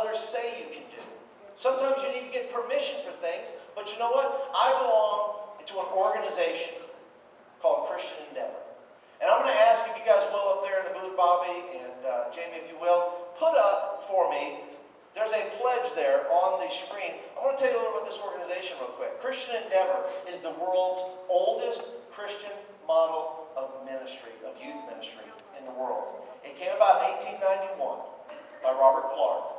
others say you can do. Sometimes you need to get permission for things, but you know what? I belong to an organization called Christian Endeavor. And I'm going to ask if you guys will up there in the booth, Bobby and Jamie, if you will, put up for me. There's a pledge there on the screen. I want to tell you a little about this organization real quick. Christian Endeavor is the world's oldest Christian model of ministry, of youth ministry in the world. It came about in 1891 by Robert Clark.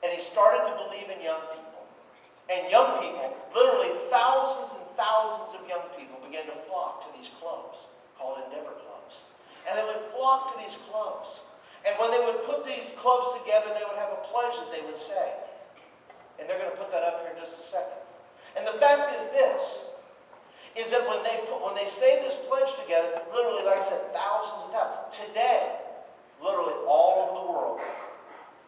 And he started to believe in young people. And young people, literally thousands and thousands of young people began to flock to these clubs called Endeavor Clubs. And they would flock to these clubs. And when they would put these clubs together, they would have a pledge that they would say. And they're going to put that up here in just a second. And the fact is this, is that when they say this pledge together, literally, like I said, thousands and thousands. Today, literally all over the world,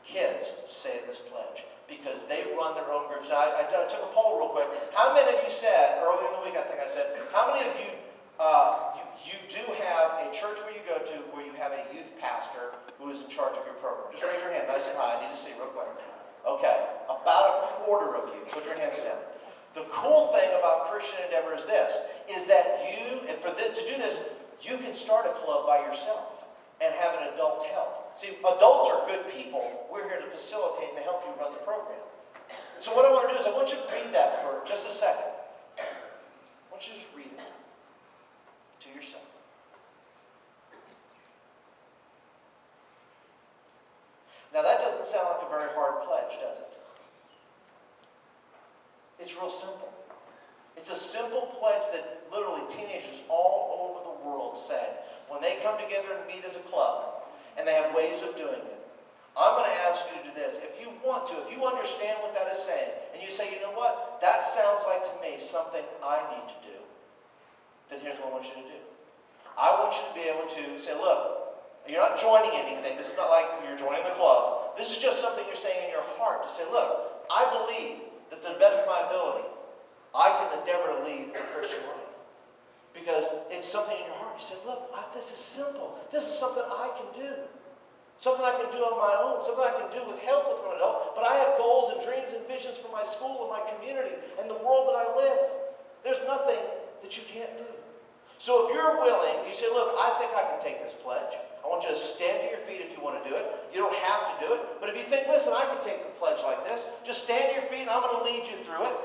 kids say this pledge because they run their own groups. Now, I took a poll real quick. How many of you said, earlier in the week I think I said, how many of you you do have a church where you go to where you have a youth pastor who is in charge of your program? Just raise your hand nice and high. I need to see real quick. Okay, about a quarter of you. Put your hands down. The cool thing about Christian Endeavor is this, is that you, and to do this, you can start a club by yourself and have an adult help. See, adults are good people. We're here to facilitate and to help you run the program. So what I want to do is I want you to read that for just a second. I want you to just read it to yourself. Now that doesn't sound like a very hard pledge, does it? It's real simple. It's a simple pledge that literally teenagers all over the world say when they come together and meet as a club, and they have ways of doing it. I'm going to ask you to do this. If you want to, if you understand what that is saying, and you say, you know what, that sounds like to me something I need to do, then here's what I want you to do. I want you to be able to say, look, you're not joining anything. This is not like you're joining the club. This is just something you're saying in your heart to say, look, I believe that to the best of my ability, I can endeavor to lead a Christian life. Because it's something in your heart. You say, look, this is simple. This is something I can do. Something I can do on my own. Something I can do with help with an adult. But I have goals and dreams and visions for my school and my community and the world that I live. There's nothing that you can't do. So if you're willing, you say, look, I think I can take this pledge. I want you to stand to your feet if you want to do it. You don't have to do it. But if you think, listen, I can take a pledge like this, just stand to your feet and I'm going to lead you through it.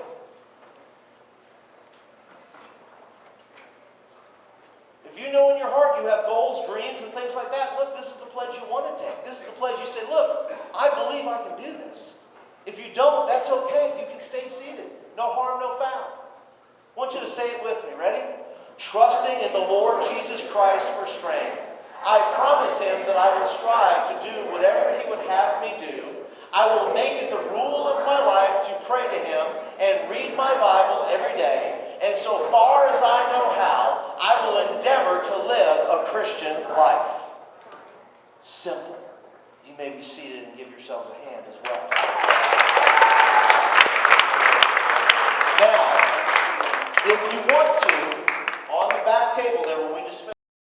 If you know in your heart you have goals, dreams, and things like that, look, this is the pledge you want to take. This is the pledge you say, look, I believe I can do this. If you don't, that's okay. You can stay seated. No harm, no foul. I want you to say it with me. Ready? Trusting in the Lord Jesus Christ for strength, I promise Him that I will strive to do whatever He would have me do. I will make it the rule of my life to pray to Him and read my Bible every day. And so far as I know how, I will endeavor to live a Christian life. Simple. You may be seated and give yourselves a hand as well.